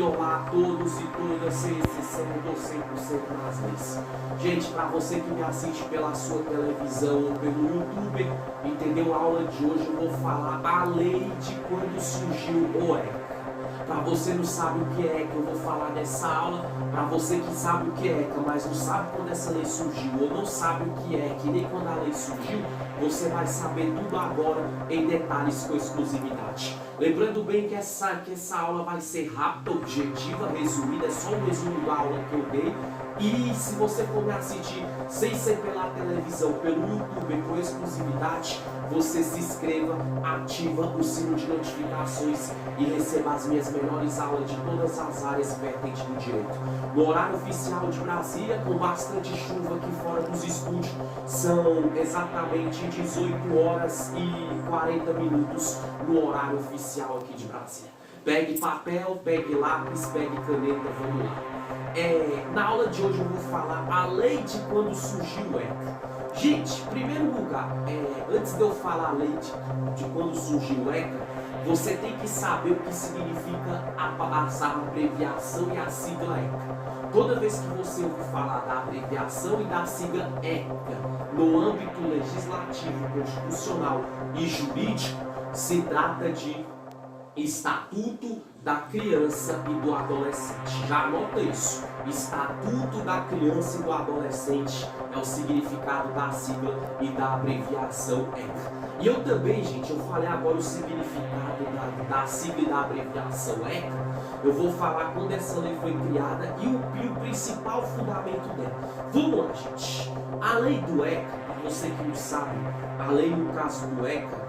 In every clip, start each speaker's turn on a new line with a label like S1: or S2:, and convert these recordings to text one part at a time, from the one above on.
S1: violar todos e todas, sem exceção, eu tô 100% nas leis. Gente, para você que me assiste pela sua televisão ou pelo YouTube, entendeu? A aula de hoje eu vou falar a lei de quando surgiu o ECA. Para você não sabe o que é ECA, eu vou falar dessa aula. Para você que sabe o que é ECA, mas não sabe quando essa lei surgiu, ou não sabe o que é, que nem quando a lei surgiu, você vai saber tudo agora em detalhes com exclusividade. Lembrando bem que essa aula vai ser rápida, objetiva, resumida, é só um resumo da aula que eu dei. E se você for me assistir sem ser pela televisão, pelo YouTube, com exclusividade, você se inscreva, ativa o sino de notificações e receba as minhas melhores aulas de todas as áreas vertentes do direito. No horário oficial de Brasília, com bastante chuva aqui fora dos estúdios, são exatamente 18 horas e 40 minutos no horário oficial aqui de Brasília. Pegue papel, pegue lápis, pegue caneta, vamos lá. Na aula de hoje eu vou falar a lei de quando surgiu o ECA. Gente, em primeiro lugar, antes de eu falar a lei de quando surgiu o ECA, você tem que saber o que significa a abreviação e a sigla ECA. Toda vez que você ouvir falar da abreviação e da sigla ECA no âmbito legislativo, constitucional e jurídico, se trata de Estatuto da Criança e do Adolescente. Já anota isso. Estatuto da Criança e do Adolescente é o significado da sigla e da abreviação ECA. E eu também, gente, eu falei agora o significado da sigla e da abreviação ECA. Eu vou falar quando essa lei foi criada e o principal fundamento dela. Vamos lá, gente. A lei do ECA, para você que não sabe, a lei no caso do ECA,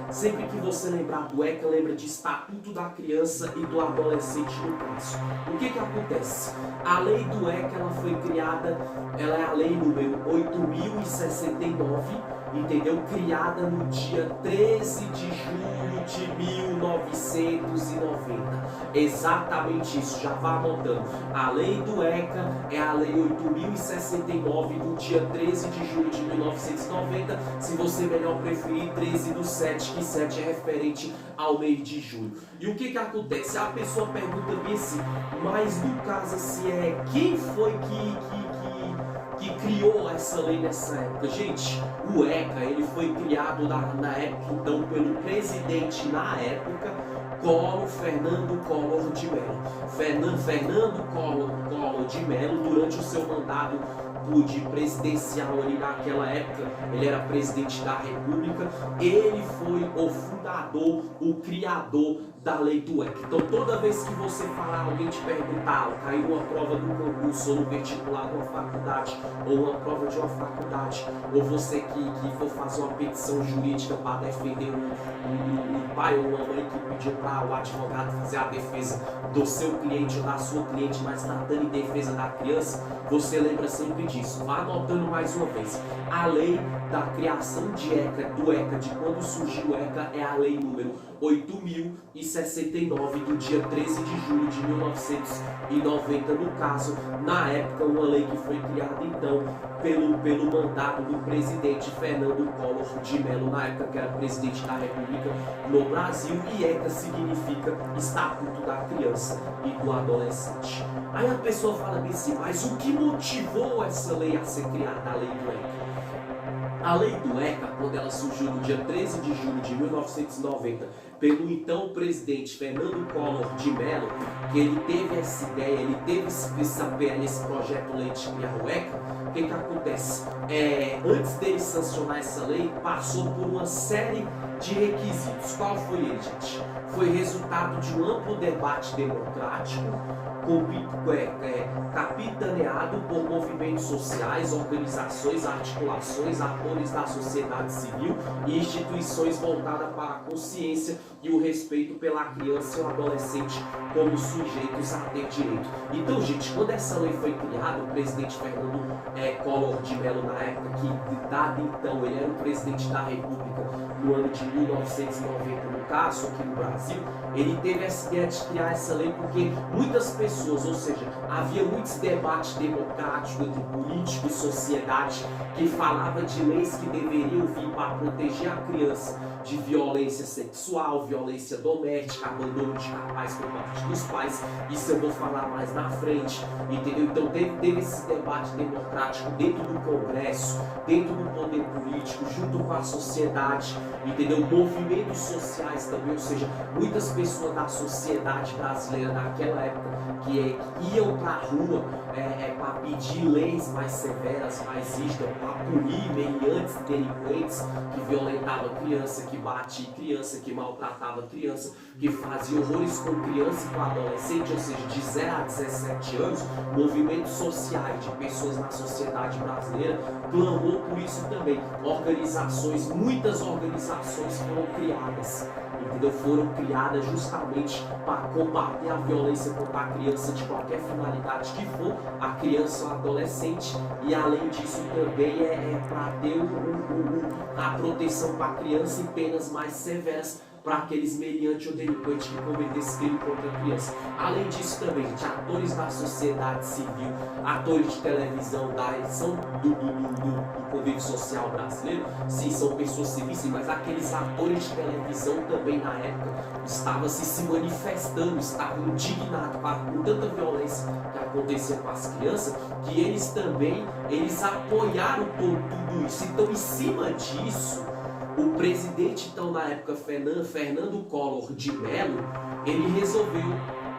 S1: sempre que você lembrar do ECA, lembra de Estatuto da Criança e do Adolescente no caso. O que acontece? A lei do ECA, ela foi criada, ela é a lei número 8069, entendeu? Criada no dia 13 de julho de 1990. Exatamente isso, já vá anotando. A lei do ECA é a lei 8069 do dia 13 de julho de 1990. Se você melhor preferir, 13/7, que 7 é referente ao mês de julho. E o que acontece? A pessoa pergunta bem assim, mas no caso assim, quem foi que criou essa lei nessa época? Gente, o ECA ele foi criado na época então pelo presidente na época, Fernando Collor de Mello. Fernando Collor de Mello, durante o seu mandato de presidencial ali naquela época, ele era presidente da República, ele foi o fundador, o criador da lei do ECA. Então toda vez que você falar, alguém te perguntar, caiu uma prova do concurso ou no vestibular de uma faculdade, ou uma prova de uma faculdade, ou você que for fazer uma petição jurídica para defender um pai ou uma mãe que pediu para o advogado fazer a defesa do seu cliente ou da sua cliente, mas tratando em defesa da criança, você lembra sempre disso. Vá anotando mais uma vez. A lei da criação de ECA, do ECA, de quando surgiu o ECA, é a lei número 8069 do dia 13 de julho de 1990, no caso, na época, uma lei que foi criada então pelo mandato do presidente Fernando Collor de Mello, na época que era presidente da República no Brasil, e ECA significa Estatuto da Criança e do Adolescente. Aí a pessoa fala bem assim, mas o que motivou essa lei a ser criada, a lei do ECA? A lei do ECA, quando ela surgiu no dia 13 de julho de 1990, pelo então presidente Fernando Collor de Mello, que ele teve essa ideia, ele teve esse projeto lei de criar o ECA, o que acontece? Antes dele sancionar essa lei, passou por uma série de requisitos. Qual foi ele, gente? Foi resultado de um amplo debate democrático, capitaneado por movimentos sociais, organizações, articulações, atores da sociedade civil e instituições voltadas para a consciência e o respeito pela criança e o adolescente como sujeitos a ter direito. Então, gente, quando essa lei foi criada, o presidente Fernando Collor de Mello, na época que, dado então, ele era o presidente da República no ano de 1990, no caso, aqui no Brasil, ele teve essa ideia de criar essa lei porque muitas pessoas, ou seja, havia muitos debates democráticos entre políticos e sociedade que falava de leis que deveriam vir para proteger a criança de violência sexual, violência doméstica, abandono de capaz por parte dos pais. Isso eu vou falar mais na frente, entendeu? Então teve esse debate democrático dentro do Congresso, dentro do poder político, junto com a sociedade, entendeu? Movimentos sociais também, ou seja, muitas pessoas da sociedade brasileira naquela época que iam para a rua para pedir leis mais severas, mais rígidas, para punir meliantes, delinquentes que violentavam criança, que batiam criança, que maltratavam criança, que faziam horrores com criança e com adolescente, ou seja, de 0 a 17 anos. Movimentos sociais de pessoas na sociedade brasileira clamou por isso também. Organizações, muitas organizações foram criadas, entendeu? Foram criadas justamente para combater a violência contra a criança de qualquer finalidade que for, a criança ou adolescente, e além disso também para ter a proteção para a criança e penas mais severas para aqueles meliantes ou delinquentes que cometessem crime contra a criança. Além disso também, gente, atores da sociedade civil, atores de televisão são do convívio social brasileiro, sim, são pessoas civis, sim, mas aqueles atores de televisão também na época estavam se manifestando, estavam indignados com tanta violência que acontecia com as crianças, que eles apoiaram tudo isso. Então, em cima disso, o presidente, então, na época, Fernando Collor de Mello, ele resolveu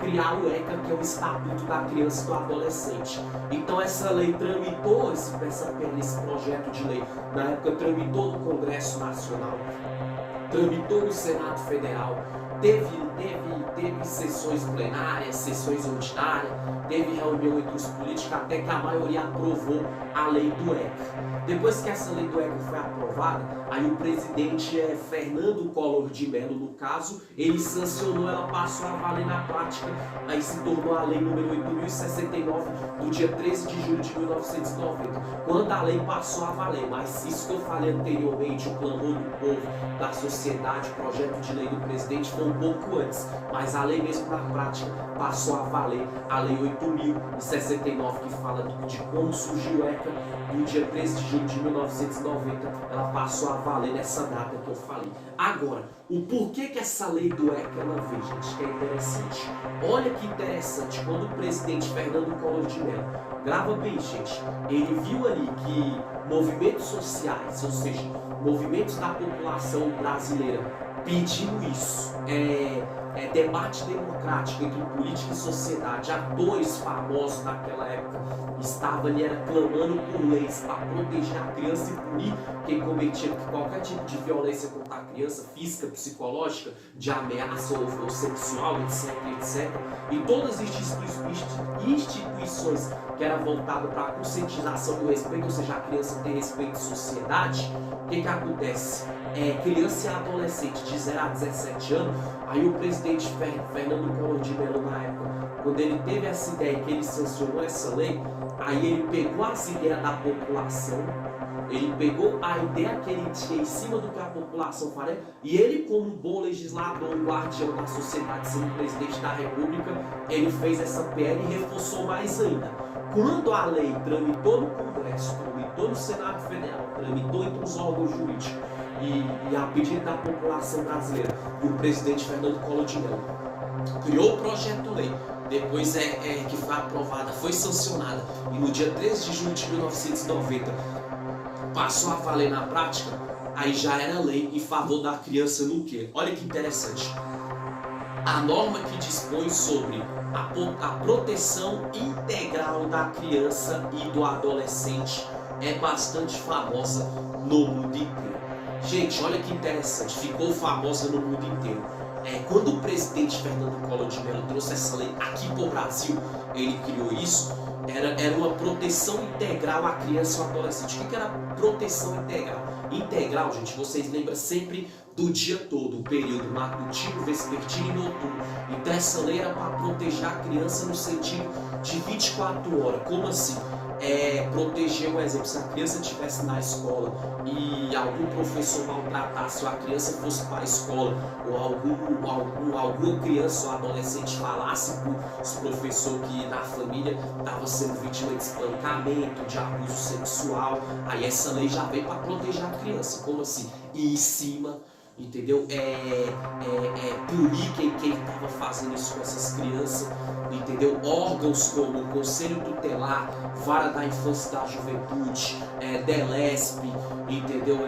S1: criar o ECA, que é o Estatuto da Criança e do Adolescente. Então, essa lei tramitou, esse projeto de lei, na época, tramitou no Congresso Nacional, tramitou no Senado Federal, teve sessões plenárias, sessões ordinárias, teve reunião entre os políticos, até que a maioria aprovou a lei do ECA. Depois que essa lei do ECA foi aprovada, aí o presidente Fernando Collor de Mello, no caso, ele sancionou, ela passou a valer na prática, aí se tornou a lei número 8.069, do dia 13 de julho de 1990, quando a lei passou a valer. Mas isso que eu falei anteriormente, o clamor do povo, da sociedade, o projeto de lei do presidente, foi um pouco antes, mas a lei mesmo na prática passou a valer, a lei 8.069, que fala de como surgiu o ECA, no dia 13 de julho de 1990, ela passou a valer nessa data que eu falei. Agora, o porquê que essa lei do ECA ela veio, gente, que é interessante. Olha que interessante, quando o presidente Fernando Collor de Mello, grava bem, gente, ele viu ali que movimentos sociais, ou seja, movimentos da população brasileira pedindo isso, debate democrático entre política e sociedade, atores famosos naquela época estavam ali clamando por leis para proteger a criança e punir quem cometia qualquer tipo de violência contra a criança, física, psicológica, de ameaça ou sexual, etc. E todas as instituições que eram voltadas para a conscientização do respeito, ou seja, a criança ter respeito à sociedade, o que acontece? Criança e adolescente de 0 a 17 anos, aí o presidente Fernando Collor de Mello, na época, quando ele teve essa ideia, que ele sancionou essa lei, aí ele pegou as ideias da população, ele pegou a ideia que ele tinha em cima do que a população faria, e ele, como um bom legislador, um guardião da sociedade, sendo presidente da República, ele fez essa PL e reforçou mais ainda. Quando a lei tramitou no Congresso, tramitou no Senado Federal, tramitou entre os órgãos jurídicos, e a pedido da população brasileira, e o presidente Fernando Collor de Mello criou o projeto de lei, depois que foi aprovada, foi sancionada, e no dia 13 de julho de 1990 passou a valer na prática, aí já era lei em favor da criança no quê? Olha que interessante. A norma que dispõe sobre a proteção integral da criança e do adolescente é bastante famosa no mundo inteiro. Gente, olha que interessante, ficou famosa no mundo inteiro. Quando o presidente Fernando Collor de Mello trouxe essa lei aqui para o Brasil, ele criou isso, era uma proteção integral à criança e ao adolescente. O que era proteção integral? Integral, gente, vocês lembram sempre do dia todo, o período matutino, vespertino e noturno. Então essa lei era para proteger a criança no sentido de 24 horas. Como assim? Proteger, um exemplo, se a criança estivesse na escola e algum professor maltratasse ou a criança fosse para a escola, ou alguma criança ou adolescente falasse para o professor que na família estava sendo vítima de espancamento, de abuso sexual, aí essa lei já veio para proteger a criança. Como assim? E em cima entendeu? Punir quem estava fazendo isso com essas crianças, entendeu? Órgãos como o Conselho Tutelar, Vara da Infância e da Juventude, DELESP, entendeu?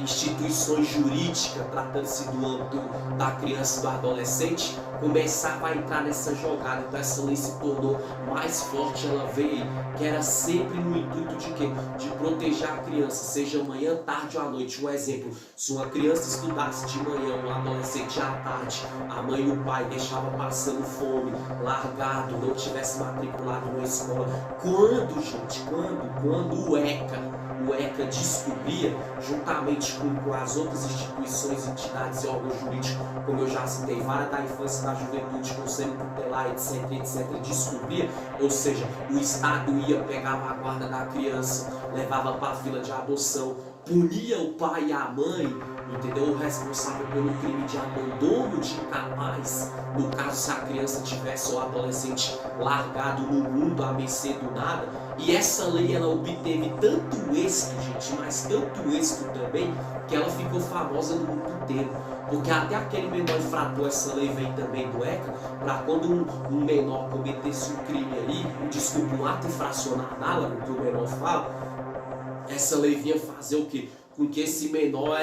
S1: Instituições jurídicas tratando-se do âmbito da criança e do adolescente, começava a entrar nessa jogada. Então essa lei se tornou mais forte, ela veio, que era sempre no intuito de quê? De proteger a criança, seja manhã, tarde ou à noite. Um exemplo, se uma criança estudasse de manhã, um adolescente à tarde, a mãe e o pai deixavam passando fome, largado, não tivesse matriculado na escola. Quando o ECA descobria, juntamente com as outras instituições, entidades e órgãos jurídicos, como eu já citei, Vara da Infância e da Juventude, Conselho Tutelar, etc, descobria, ou seja, o Estado ia, pegava a guarda da criança, levava para a fila de adoção, punia o pai e a mãe, entendeu? O responsável pelo crime de abandono de incapaz, no caso se a criança tivesse ou adolescente largado no mundo à mercê do nada. E essa lei ela obteve tanto êxito, gente, mas tanto êxito também, que ela ficou famosa no mundo inteiro. Porque até aquele menor infrator, essa lei vem também do ECA, para quando um menor cometesse um crime ali, um ato infracional análogo, que o menor fala, essa lei vinha fazer o quê? Com que esse menor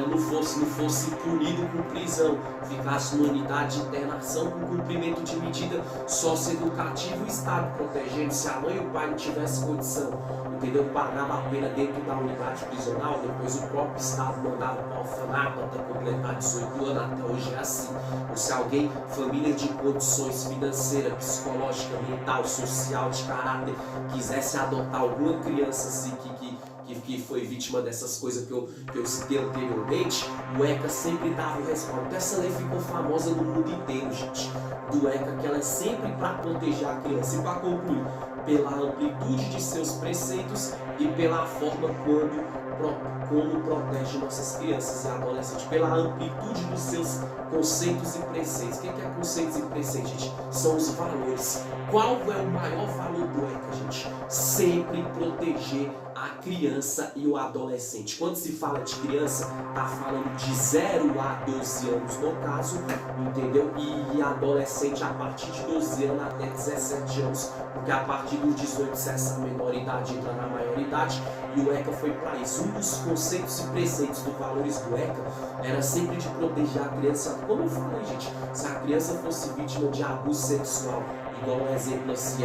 S1: não fosse punido com prisão, ficasse numa unidade de internação com cumprimento de medida socioeducativa e o Estado protegendo. Se a mãe e o pai não tivessem condição, entendeu? Pagava a pena dentro da unidade prisional, depois o próprio Estado mandava para o orfanato até completar 18 anos, até hoje é assim. Ou se alguém, família de condições financeiras, psicológica, mental, social, de caráter, quisesse adotar alguma criança assim que foi vítima dessas coisas que eu citei anteriormente, o ECA sempre dava o respaldo. Então essa lei ficou famosa no mundo inteiro, gente, do ECA, que ela é sempre para proteger a criança. E para concluir, pela amplitude de seus preceitos e pela forma como protege nossas crianças e adolescentes, pela amplitude dos seus conceitos e preceitos. O que é conceitos e preceitos, gente? São os valores. Qual é o maior valor do ECA, gente? Sempre proteger a criança e o adolescente. Quando se fala de criança, tá falando de 0 a 12 anos no caso, entendeu? E adolescente a partir de 12 anos até 17 anos, porque a partir dos 18 cessa a menoridade, entra na maioridade, e o ECA foi para isso. Um dos conceitos e preceitos dos valores do ECA era sempre de proteger a criança. Como eu falei, gente, se a criança fosse vítima de abuso sexual, igual um exemplo assim,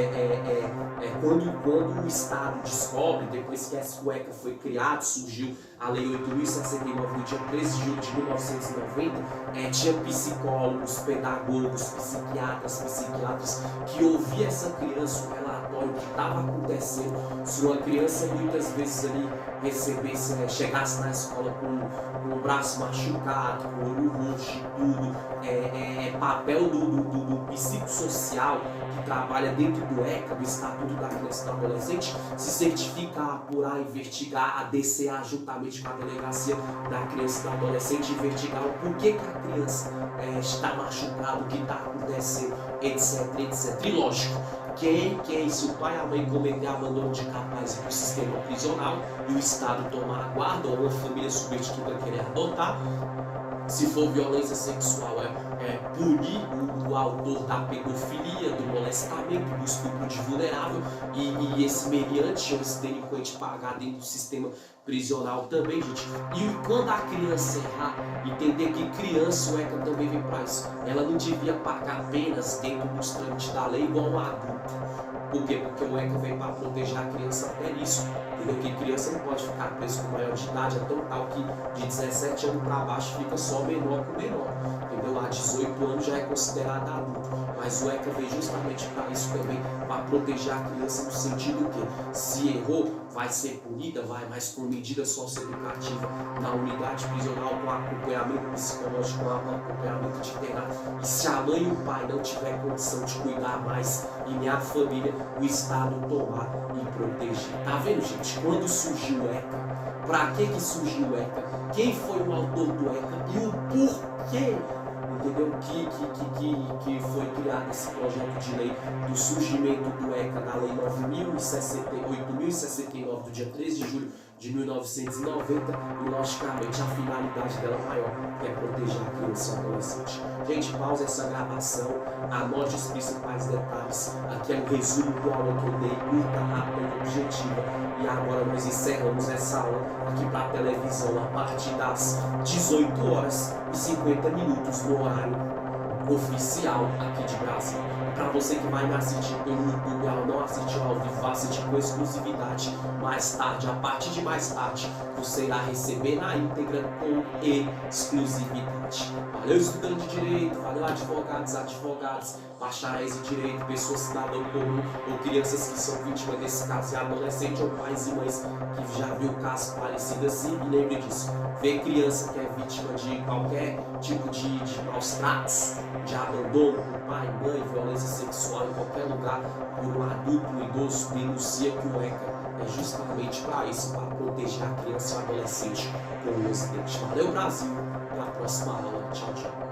S1: quando o Estado descobre, depois que essa ECA foi criado, surgiu a Lei 8.069 no dia 13 de julho de 1990, tinha psicólogos, pedagogos, psiquiatras que ouviam essa criança, o relatório que estava acontecendo. Se uma criança muitas vezes ali chegasse na escola com o braço machucado, com o olho roxo e tudo, papel do psicossocial que trabalha dentro do ECA, do Estatuto da Criança e do Adolescente, se certificar, apurar, investigar, a DCA juntamente com a Delegacia da Criança e do Adolescente, investigar o porquê que a criança está machucada, o que está acontecendo, etc. E lógico, se o pai e a mãe cometer abandono de capaz no sistema prisional e o Estado tomar a guarda, ou uma família substituta querer adotar, se for violência sexual, punir o autor da pedofilia, do molestamento, do estupro de vulnerável, e esse meliante ou esse delinquente pagar dentro do sistema prisional também, gente. E quando a criança errar, entender que criança, o ECA também vem para isso. Ela não devia pagar penas dentro dos trâmites da lei igual um adulto. Por quê? Porque o ECA vem para proteger a criança até nisso. Entendeu? Que criança não pode ficar preso com maior de idade, é tão tal que de 17 anos para baixo fica só menor com menor. Entendeu? A 18 anos já é considerado adulto. Mas o ECA veio justamente para isso também, para proteger a criança no sentido que se errou, vai ser punida, mas com medida socioeducativa na unidade prisional, com acompanhamento psicológico, com acompanhamento de internato. E se a mãe e o pai não tiver condição de cuidar mais e nem a família, o Estado tomar e proteger. Tá vendo, gente? Quando surgiu o ECA, para que surgiu o ECA? Quem foi o autor do ECA e o porquê? Entendeu? Que foi criado esse projeto de lei do surgimento do ECA, da Lei 8.069 do dia 13 de julho de 1990 e, logicamente, a finalidade dela maior, que é proteger a criança e o adolescente. Gente, pausa essa gravação, anote os principais detalhes. Aqui é um resumo do aula que eu dei, curta, rápida e objetiva. E agora nós encerramos essa aula aqui para a televisão a partir das 18h50 no horário oficial aqui de Brasília. Para você que vai me assistir pelo YouTube, ela não assistiu ao vivo, vai assistir com exclusividade mais tarde. A partir de mais tarde, você irá receber na íntegra com exclusividade. Valeu, estudante de direito, valeu, advogados, bacharéis em direito, pessoas cidadão comum ou crianças que são vítimas desse caso, e adolescente ou pais e mães que já viu casos parecidos assim. E lembre disso, ver criança que é vítima de qualquer tipo de maus tratos, de abandono por pai, mãe, violência sexual em qualquer lugar, por um adulto, um idoso, denuncia que o ECA é justamente para isso, para proteger a criança e o adolescente com o acidente. Valeu, Brasil! Até a próxima aula. Tchau, tchau.